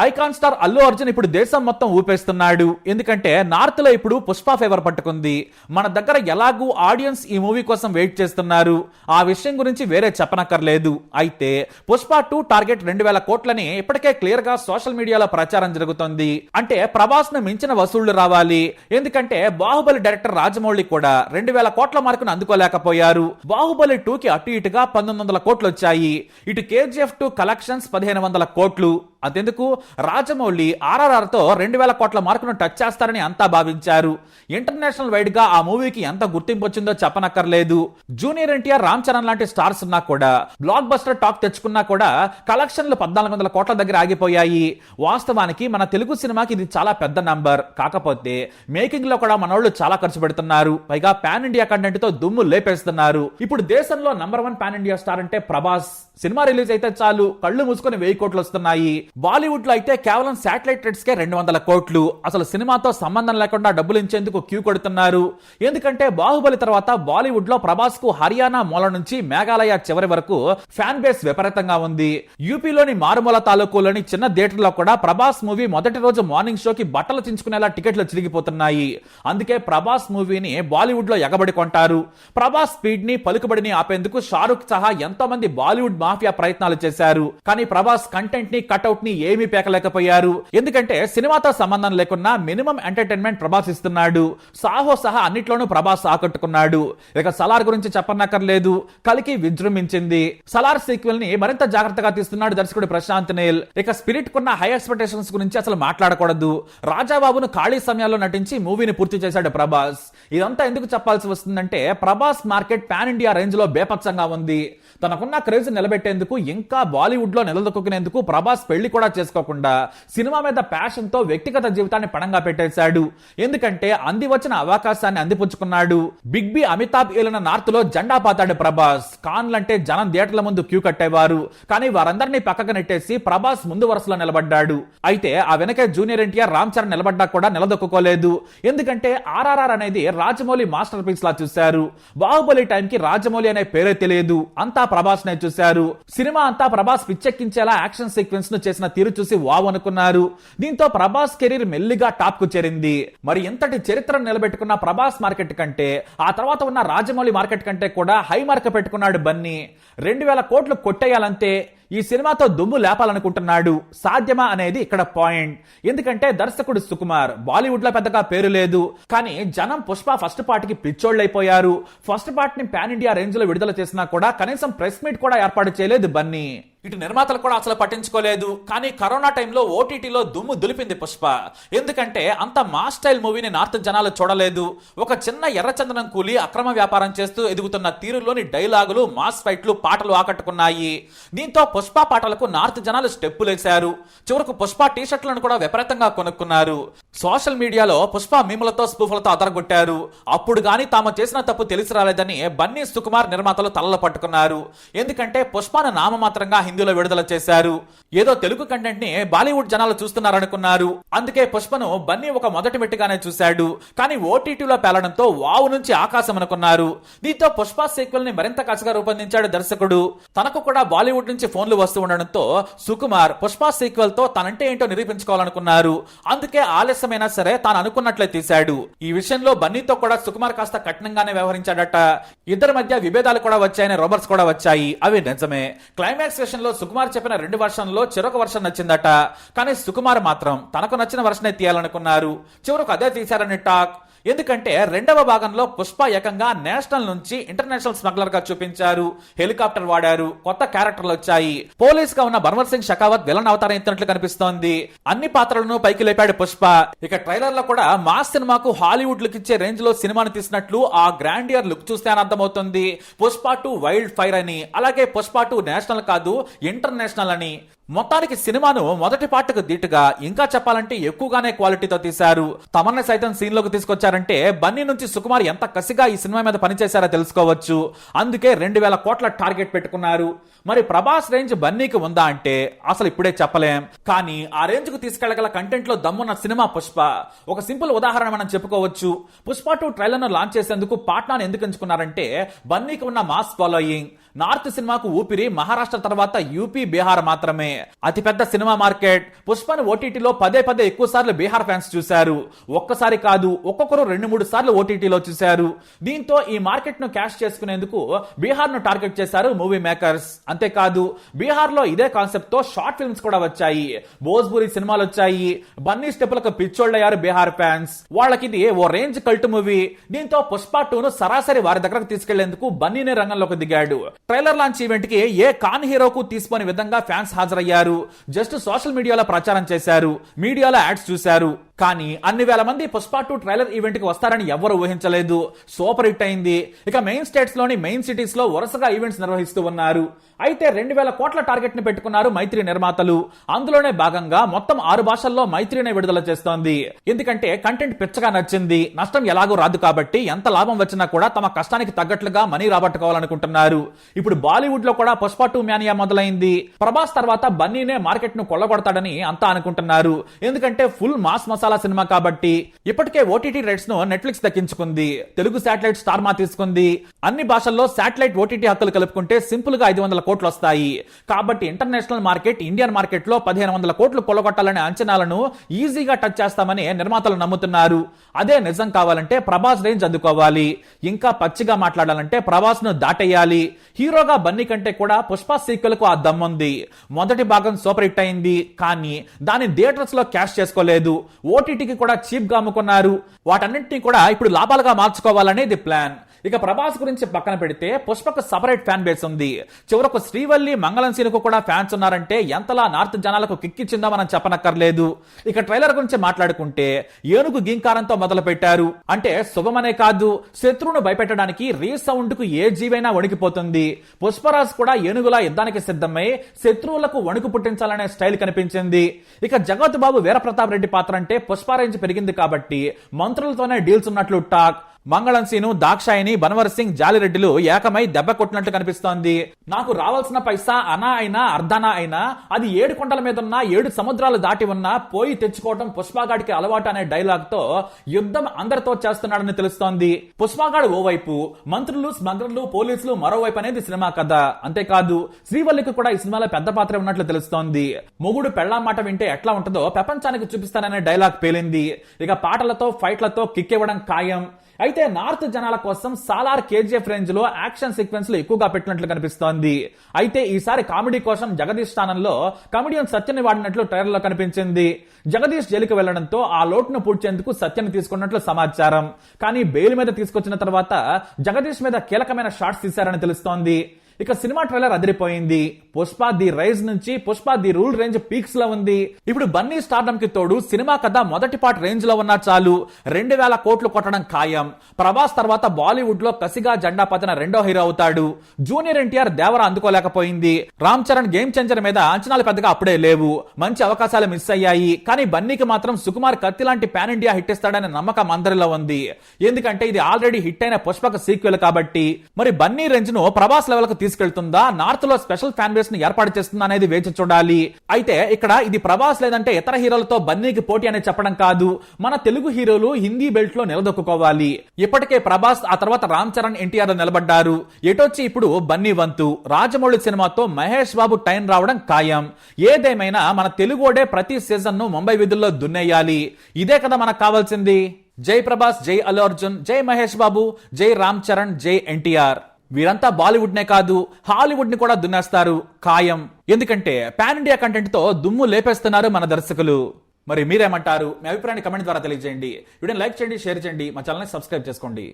Icon star Allu Arjun ఇప్పుడు దేశం మొత్తం ఊపేస్తున్నాడు. ఎందుకంటే నార్త్ లో ఇప్పుడు పుష్ప ఫేవర్ పట్టుకుంది. మన దగ్గర ఎలాగూ ఆడియన్స్ ఈ మూవీ కోసం వెయిట్ చేస్తున్నారు. ఆ విషయం గురించి వేరే చెప్పనక్కర్లేదు. అయితే పుష్ప 2 టార్గెట్ 2000 కోట్లని ఇప్పటికే క్లియర్ గా సోషల్ మీడియాలో ప్రచారం జరుగుతుంది. అంటే ప్రభాస్ ను మించిన వసూళ్లు రావాలి. ఎందుకంటే బాహుబలి డైరెక్టర్ రాజమౌళి కూడా 2000 కోట్ల మార్కును అందుకోలేకపోయారు. బాహుబలి 2 కి అటు ఇటుగా 1900 కోట్లు వచ్చాయి. ఇటు KGF 2 కలెక్షన్స్ 1500 కోట్లు. అంతెందుకు రాజమౌళి RRR తో 2000 కోట్ల మార్కును టచ్ చేస్తారని అంతా భావించారు. ఇంటర్నేషనల్ వైడ్ గా ఆ మూవీకి ఎంత గుర్తింపు వచ్చిందో చెప్పనక్కర్లేదు. జూనియర్ ఎన్టీఆర్, రామ్ చరణ్ లాంటి స్టార్స్ ఉన్నా కూడా, బ్లాక్ బస్టర్ టాక్ తెచ్చుకున్నా కూడా కలెక్షన్లు 1400 కోట్ల దగ్గర ఆగిపోయాయి. వాస్తవానికి మన తెలుగు సినిమాకి ఇది చాలా పెద్ద నంబర్. కాకపోతే మేకింగ్ లో కూడా మనోళ్ళు చాలా ఖర్చు పెడుతున్నారు. పైగా పాన్ ఇండియా కంటెంట్ తో దుమ్ము లేపేస్తున్నారు. ఇప్పుడు దేశంలో నంబర్ 1 పాన్ ఇండియా స్టార్ అంటే ప్రభాస్. సినిమా రిలీజ్ అయితే చాలు కళ్ళు మూసుకొని 1000 కోట్లు వస్తున్నాయి. బాలీవుడ్ లో అయితే కేవలం శాటిలైట్ రైట్స్ కే 200 కోట్లు. అసలు సినిమాతో సంబంధం లేకుండా డబ్బులు ఇచ్చేందుకు క్యూ కొడుతున్నారు. ఎందుకంటే బాహుబలి తర్వాత బాలీవుడ్ లో ప్రభాస్ కు హర్యానా మూల నుంచి మేఘాలయ చివరి వరకు ఫ్యాన్ బేస్ విపరీతంగా ఉంది. యూపీలోని మారుమూల తాలూకులోని చిన్న థియేటర్ లో కూడా ప్రభాస్ మూవీ మొదటి రోజు మార్నింగ్ షోకి బట్టలు చించుకునేలా టికెట్లు చిరిగిపోతున్నాయి. అందుకే ప్రభాస్ మూవీని బాలీవుడ్ లో ఎగబడి కొంటారు. ప్రభాస్ స్పీడ్ ని, పలుకుబడిని ఆపేందుకు షారుఖ్ సహా ఎంతో మంది బాలీవుడ్ మాఫియా ప్రయత్నాలు చేశారు. కానీ ప్రభాస్ కంటెంట్ ని, కట్అవుట్ ని ఏమీ పేకలేకపోయారు. ఎందుకంటే సినిమాతో సంబంధం లేకున్నా మినిమం ఎంటర్టైన్మెంట్ ప్రభాస్ ఇస్తున్నాడు. సాహో సహా అన్నిట్లోనూ ప్రభాస్ ఆకట్టుకున్నాడు. ఇక సలార్ గురించి చెప్పనక్కర్లేదు. కలికి విజృంభించింది. సలార్ సీక్వెల్ ని మరింత జాగ్రత్తగా తీస్తున్నాడు దర్శకుడు ప్రశాంత్ నీల్. ఇక స్పిరిట్ కున్న హై ఎక్స్పెక్టేషన్స్ గురించి అసలు మాట్లాడకూడదు. రాజాబాబును ఖాళీ సమయాల్లో నటించి మూవీని పూర్తి చేశాడు ప్రభాస్. ఇదంతా ఎందుకు చెప్పాల్సి వస్తుందంటే Prabhas market pan India range లో బేపత్సంగా ఉంది. తనకున్న క్రేజ్ నిలబెట్టేందుకు, ఇంకా బాలీవుడ్ లో నిలదొక్కునేందుకు ప్రభాస్ పెళ్లి కూడా చేసుకోకుండా సినిమా మీద ప్యాషన్ తో వ్యక్తిగత జీవితాన్ని పణంగా పెట్టేశాడు. ఎందుకంటే అంది వచ్చిన అవకాశాన్ని అందిపుచ్చుకున్నాడు. బిగ్ బి అమితాబ్ ఏలిన నార్త్ లో జెండా పాతాడు ప్రభాస్. కాన్లంటే జనం థియేటర్ల ముందు క్యూ కట్టేవారు. కానీ వారందరినీ పక్కకు నెట్టేసి ప్రభాస్ ముందు వరుసలో నిలబడ్డాడు. అయితే ఆ వెనకే జూనియర్ ఎన్టీఆర్, రామ్ చరణ్ నిలబడ్డా కూడా నిలదొక్కుకోలేదు. ఎందుకంటే RRR అనేది రాజమౌళి మాస్టర్ పీస్ లా చూశారు. బాహుబలి టైం కి రాజమౌళి అనే పేరే తెలియదు. అంతా ప్రభాస్ నే చూశారు. సినిమా అంతా ప్రభాస్ పిచ్చెక్కించేలా యాక్షన్ సీక్వెన్స్ ను చేసిన తీరు చూసి వావ్ అనుకున్నారు. దీంతో ప్రభాస్ కెరీర్ మెల్లిగా టాప్ కు చేరింది. మరి ఎంతటి చరిత్రను నిలబెట్టుకున్న ప్రభాస్ మార్కెట్ కంటే, ఆ తర్వాత ఉన్న రాజమౌళి మార్కెట్ కంటే కూడా హై మార్క్ పెట్టుకున్నాడు బన్నీ. 2000 కోట్లు కొట్టేయాలంటే ఈ సినిమాతో దుమ్ము లేపాలనుకుంటున్నాడు. సాధ్యమా అనేది ఇక్కడ పాయింట్. ఎందుకంటే దర్శకుడు సుకుమార్ బాలీవుడ్ లో పెద్దగా పేరు లేదు. కానీ జనం పుష్ప ఫస్ట్ పార్ట్ కి పిచ్చోళ్లైపోయారు. ఫస్ట్ పార్ట్ ని పాన్ ఇండియా రేంజ్ లో విడుదల చేసినా కూడా కనీసం ప్రెస్ మీట్ కూడా ఏర్పాటు చేయలేదు బన్నీ. ఇటు నిర్మాతలు కూడా అసలు పట్టించుకోలేదు. కానీ కరోనా టైంలో ఓటీటీలో దుమ్ము దులిపింది పుష్ప. ఎందుకంటే అంత మాస్ స్టైల్ మూవీని నార్త్ జనాలు చూడలేదు. ఒక చిన్న ఎర్రచందనం కూలి అక్రమ వ్యాపారం చేస్తూ ఎదుగుతున్న తీరులోని డైలాగులు, మాస్ ఫైట్లు, పాటలు ఆకట్టుకున్నాయి. దీంతో పుష్ప పాటలకు నార్త్ జనాలు స్టెప్పులేశారు. చివరకు పుష్ప టీషర్ట్లను కూడా విపరీతంగా కొనుక్కున్నారు. సోషల్ మీడియాలో పుష్ప మీములతో, స్పూఫలతో అదరగొట్టారు. అప్పుడు గానీ తాము చేసిన తప్పు తెలిసి రాలేదని బన్నీ, సుకుమార్ నిర్మాతలు తలలు పట్టుకున్నారు. ఎందుకంటే పుష్పను నామమాత్రంగా హిందీలో విడుదల చేశారు. ఏదో తెలుగు కంటెంట్ ని బాలీవుడ్ జనాలు చూస్తున్నారనుకున్నారు. అందుకే పుష్పను బన్నీ ఒక మొదటి మెట్టుగానే చూశాడు. కానీ ఓటీటీలో పేలడంతో వావ్ నుంచి ఆకాశం అనుకున్నారు. దీంతో పుష్ప సీక్వెల్ ని మరింత కసిగా రూపొందించాడు దర్శకుడు. తనకు కూడా బాలీవుడ్ నుంచి ఫోన్లు వస్తూ ఉండడంతో సుకుమార్ పుష్ప సీక్వెల్ తో తనంటే ఏంటో నిరూపించుకోవాలనుకున్నారు. అందుకే ఆలస్యమైనా సరే తాను అనుకున్నట్లే తీశాడు. ఈ విషయంలో బన్నీతో కూడా సుకుమార్ కాస్త కఠినంగానే వ్యవహరించాడట. ఇద్దరి మధ్య విభేదాలు కూడా వచ్చాయని రూమర్స్ కూడా వచ్చాయి. అవి నిజమే. క్లైమాక్స్ విషయంలో సుకుమార్ చెప్పిన 2 వర్షన్లో చెరొక వర్షన్ నచ్చిందట. కానీ సుకుమార్ మాత్రం తనకు నచ్చిన వర్షనే తీయాలనుకున్నారు. చివరకు అదే తీశారని టాక్. ఎందుకంటే 2వ భాగంలో పుష్ప ఏకంగా నేషనల్ నుంచి ఇంటర్నేషనల్ స్మగ్లర్ గా చూపించారు. హెలికాప్టర్ వాడారు. కొత్త క్యారెక్టర్లు వచ్చాయి. పోలీస్ గా ఉన్న బన్వర్ సింగ్ షకావత్ విలన్ అవతారం ఎత్తినట్లు కనిపిస్తోంది. అన్ని పాత్రలను పైకి లేపాడు పుష్ప. ఇక ట్రైలర్ లో కూడా మాస్ సినిమాకు హాలీవుడ్ లుక్ ఇచ్చే రేంజ్ లో సినిమాను తీసినట్లు ఆ గ్రాండియర్ లుక్ చూస్తే అర్థమవుతుంది. పుష్ప 2 వైల్డ్ ఫైర్ అని, అలాగే పుష్ప 2 నేషనల్ కాదు ఇంటర్నేషనల్ అని. మొత్తానికి సినిమాను మొదటి పార్ట్కు దీటుగా, ఇంకా చెప్పాలంటే ఎక్కువగానే క్వాలిటీతో తీశారు. తమన్నా సైతం సీన్ లోకి తీసుకొచ్చారంటే బన్నీ నుంచి సుకుమార్ ఎంత కసిగా ఈ సినిమా మీద పనిచేశారో తెలుసుకోవచ్చు. అందుకే 2000 కోట్ల టార్గెట్ పెట్టుకున్నారు. మరి ప్రభాస్ రేంజ్ బన్నీకి ఉందా అంటే అసలు ఇప్పుడే చెప్పలేం. కానీ ఆ రేంజ్ కు తీసుకెళ్లగల కంటెంట్ లో దమ్మున్న సినిమా పుష్ప. ఒక సింపుల్ ఉదాహరణ మనం చెప్పుకోవచ్చు. పుష్ప 2 ట్రైలర్ ను లాంచ్ చేసేందుకు పాట్నాను ఎందుకు ఎంచుకున్నారంటే బన్నీకి ఉన్న మాస్ ఫాలోయింగ్. నార్త్ సినిమాకు ఊపిరి మహారాష్ట్ర తర్వాత యూపీ, బీహార్ మాత్రమే. అతిపెద్ద సినిమా మార్కెట్. పుష్పను ఓటీటీలో పదే పదే ఎక్కువ సార్లు బీహార్ ఫ్యాన్స్ చూశారు. ఒక్కసారి కాదు, ఒక్కొక్కరు 2-3 సార్లు ఓటీటీలో చూశారు. దీంతో ఈ మార్కెట్ ను క్యాష్ చేసుకునేందుకు బీహార్ ను టార్గెట్ చేశారు మూవీ మేకర్స్. అంతేకాదు బీహార్ లో ఇదే కాన్సెప్ట్ తో షార్ట్ ఫిల్మ్స్ కూడా వచ్చాయి. భోజ్పురి సినిమాలు వచ్చాయి. బన్నీ స్టెప్పులకు పిచ్చోళ్ళయ్యారు బీహార్ ఫ్యాన్స్. వాళ్ళకి ఇది ఓ రేంజ్ కల్ట్ మూవీ. దీంతో పుష్ప 2 ను సరాసరి వారి దగ్గరకు తీసుకెళ్లేందుకు బన్నీనే రంగంలోకి దిగాడు. ట్రైలర్ లాంచ్ ఈవెంట్ కి ఏ కాన్ హీరోకు తీసుకునే విధంగా ఫ్యాన్స్ హాజరయ్యారు. జస్ట్ సోషల్ మీడియాలో ప్రచారం చేశారు, మీడియాలో యాడ్స్ చూశారు. కానీ అన్ని వేల మంది పుష్ప 2 ట్రైలర్ ఈవెంట్ కి వస్తారని ఎవరు ఊహించలేదు. సూపర్ హిట్ అయింది. ఇక మెయిన్ స్టేట్స్ లోని మెయిన్ సిటీస్ లో వరుసగా ఈవెంట్స్ నిర్వహిస్తూ ఉన్నారు. అయితే 2000 కోట్ల టార్గెట్ ని పెట్టుకున్నారు మైత్రి నిర్మాతలు. అందులోనే భాగంగా మొత్తం 6 భాషల్లో మైత్రినే విడుదల చేస్తోంది. ఎందుకంటే కంటెంట్ పిచ్చగా నచ్చింది. నష్టం ఎలాగో రాదు కాబట్టి ఎంత లాభం వచ్చినా కూడా తమ కష్టానికి తగ్గట్లుగా మనీ రాబట్టుకోవాలనుకుంటున్నారు. ఇప్పుడు బాలీవుడ్ లో కూడా పుష్ప 2 మ్యానియా మొదలైంది. ప్రభాస్ తర్వాత బన్నీనే మార్కెట్ ను కొల్లగొడతాడని అంతా అనుకుంటున్నారు. ఎందుకంటే ఫుల్ మాస్ మసాలా సినిమా కాబట్టి. ఇప్పటికే ఓటీటీ రైట్స్ ను నెట్ఫ్లిక్స్ దక్కించుకుంది. తెలుగు శాటిలైట్ స్టార్ మా తీసుకుంది. అన్ని భాషల్లో శాటిలైట్ ఓటీటీ హక్కులు కలుపుకుంటే సింపుల్ గా 500 కోట్లు వస్తాయి. కాబట్టి ఇంటర్నేషనల్ మార్కెట్ ఇండియన్ మార్కెట్ లో 1500 కోట్లు కొల్లగొట్టాలనే అంచనాలను ఈజీగా టచ్ చేస్తామని నిర్మాతలు నమ్ముతున్నారు. అదే నిజం కావాలంటే ప్రభాస్ రేంజ్ అందుకోవాలి. ఇంకా పచ్చిగా మాట్లాడాలంటే ప్రభాస్ ను దాటేయాలి. హీరోగా బన్నీ కంటే కూడా పుష్ప సీక్వెల్ కు ఆ దమ్ముంది. మొదటి భాగం సూపర్ హిట్ అయింది. కానీ దాన్ని థియేటర్స్ లో క్యాష్ చేసుకోలేదు. ఓటీటీకి కూడా చీప్ గా అమ్ముకున్నారు. వాటన్నింటినీ కూడా ఇప్పుడు లాభాలుగా మార్చుకోవాలనేది ప్లాన్. ఇక ప్రభాస్ గురించి పక్కన పెడితే పుష్పకు సపరేట్ ఫ్యాన్ బేస్ ఉంది. చివరకు శ్రీవల్లి మంగళం సీనుకు కూడా ఫ్యాన్స్ ఉన్నారంటే ఎంతలా నార్త్ జనాలకు కిక్కిచ్చిందో మనం చెప్పనక్కర్లేదు. ఇక ట్రైలర్ గురించి మాట్లాడుకుంటే ఏనుగు గింకారంతో మొదలు పెట్టారు. అంటే శుభమనే కాదు, శత్రువును భయపెట్టడానికి రీసౌండ్ కు ఏ జీవైనా వణికిపోతుంది. పుష్పరాజ్ కూడా ఏనుగులా యుద్ధానికి సిద్ధమై శత్రువులకు వణుకు పుట్టించాలనే స్టైల్ కనిపించింది. ఇక జగత్ బాబు వీరప్రతాప్ రెడ్డి పాత్ర అంటే పుష్ప రేంజ్ పెరిగింది కాబట్టి మంత్రులతోనే డీల్స్ ఉన్నట్లు టాక్. మంగళం సీను, దాక్షాయిని, బన్వర్ సింగ్, జాలిరెడ్డిలు ఏకమై దెబ్బ కొట్టినట్లు కనిపిస్తోంది. నాకు రావాల్సిన పైసా అనా అయినా అర్ధనా అయినా అది 7 కొండల మీద ఉన్న 7 సముద్రాలు దాటి ఉన్నా పోయి తెచ్చుకోవడం పుష్పగాడికి అలవాటు అనే డైలాగ్ తో యుద్ధం అందరితో చేస్తున్నాడని తెలుస్తోంది. పుష్పగాడు ఓవైపు, మంత్రులు, స్మగ్లర్లు, పోలీసులు మరోవైపు అనేది సినిమా కథ. అంతేకాదు శ్రీవల్లికి కూడా ఈ సినిమాలో పెద్ద పాత్ర ఉన్నట్లు తెలుస్తోంది. మొగుడు పెళ్ళాం మాట వింటే ఎట్లా ఉంటుందో ప్రపంచానికి చూపిస్తాననే డైలాగ్ పేలింది. ఇక పాటలతో ఫైట్లతో కిక్ ఇవ్వడం ఖాయం. అయితే నార్త్ జనాల కోసం సాలార్ కేజీఎఫ్ రేంజ్ లో యాక్షన్ సీక్వెన్స్ లు ఎక్కువగా పెట్టినట్లు కనిపిస్తోంది. అయితే ఈసారి కామెడీ కోసం జగదీష్ స్థానంలో కమెడియన్ సత్యని వాడినట్లు ట్రైలర్ లో కనిపించింది. జగదీష్ జైలుకు వెళ్లడంతో ఆ లోటును పూడ్చేందుకు సత్యని తీసుకున్నట్లు సమాచారం. కానీ బెయిల్ మీద తీసుకొచ్చిన తర్వాత జగదీష్ మీద కీలకమైన షాట్స్ తీశారని తెలుస్తోంది. ఇక సినిమా ట్రైలర్ అదిరిపోయింది. పుష్ప ది రైజ్ నుంచి Pushpa the rule range peaks లో ఉంది. ఇప్పుడు బన్నీ స్టార్డమ్ కి తోడు సినిమా కథ మొదటి పార్ట్ రేంజ్ లో ఉన్నా చాలు 2000 కోట్లు కొట్టడం ఖాయం. ప్రభాస్ తర్వాత బాలీవుడ్ లో కసిగా జెండా పతిన రెండో హీరో అవుతాడు. జూనియర్ ఎన్టీఆర్ దేవర అందుకోలేకపోయింది. రామ్ చరణ్ గేమ్ చేంజర్ మీద అంచనాలు పెద్దగా అప్పుడే లేవు. మంచి అవకాశాలు మిస్ అయ్యాయి. కానీ బన్నీకి మాత్రం సుకుమార్ కత్తి లాంటి పాన్ ఇండియా హిట్ ఇస్తాడనే నమ్మకం అందరిలో ఉంది. ఎందుకంటే ఇది ఆల్రెడీ హిట్ అయిన పుష్పకు సీక్వెల్ కాబట్టి. మరి బన్నీ రేంజ్ ను ప్రభాస్ లెవెల్ కు తీసుకెళ్తుందా, నార్త్ లో స్పెషల్ ఫ్యాన్ బేస్ ని ఏర్పాటు చేస్తుందా అనేది వేచి చూడాలి. అయితే ఇక్కడ ఇది ప్రభాస్ లేదంటే ఇతర హీరోలతో బన్నీకి పోటీ అని చెప్పడం కాదు. మన తెలుగు హీరోలు హిందీ బెల్ట్ లో నిలదొక్కుకోవాలి. ఇప్పటికే ప్రభాస్, ఆ తర్వాత రామ్ చరణ్, ఎన్టీఆర్ నిలబడ్డారు. ఎటొచ్చి ఇప్పుడు బన్నీ వంతు. రాజమౌళి సినిమాతో మహేష్ బాబు టైం రావడం ఖాయం. ఏదేమైనా మన తెలుగోడే ప్రతి సీజన్ ను ముంబై విధుల్లో దున్నేయాలి. ఇదే కదా మనకు కావాల్సింది. జై ప్రభాస్, జై అల్లు అర్జున్, జై మహేష్ బాబు, జై రామ్ చరణ్, జై ఎన్టీఆర్. వీరంతా బాలీవుడ్ నే కాదు హాలీవుడ్ ని కూడా దున్నేస్తారు ఖాయం. ఎందుకంటే పాన్ ఇండియా కంటెంట్ తో దుమ్ము లేపేస్తున్నారు మన దర్శకులు. మరి మీరేమంటారు? మీ అభిప్రాయాన్ని కమెంట్ ద్వారా తెలియజేయండి. వీడియోని లైక్ చేయండి, షేర్ చేయండి, మా ఛానల్ ని సబ్స్క్రైబ్ చేసుకోండి.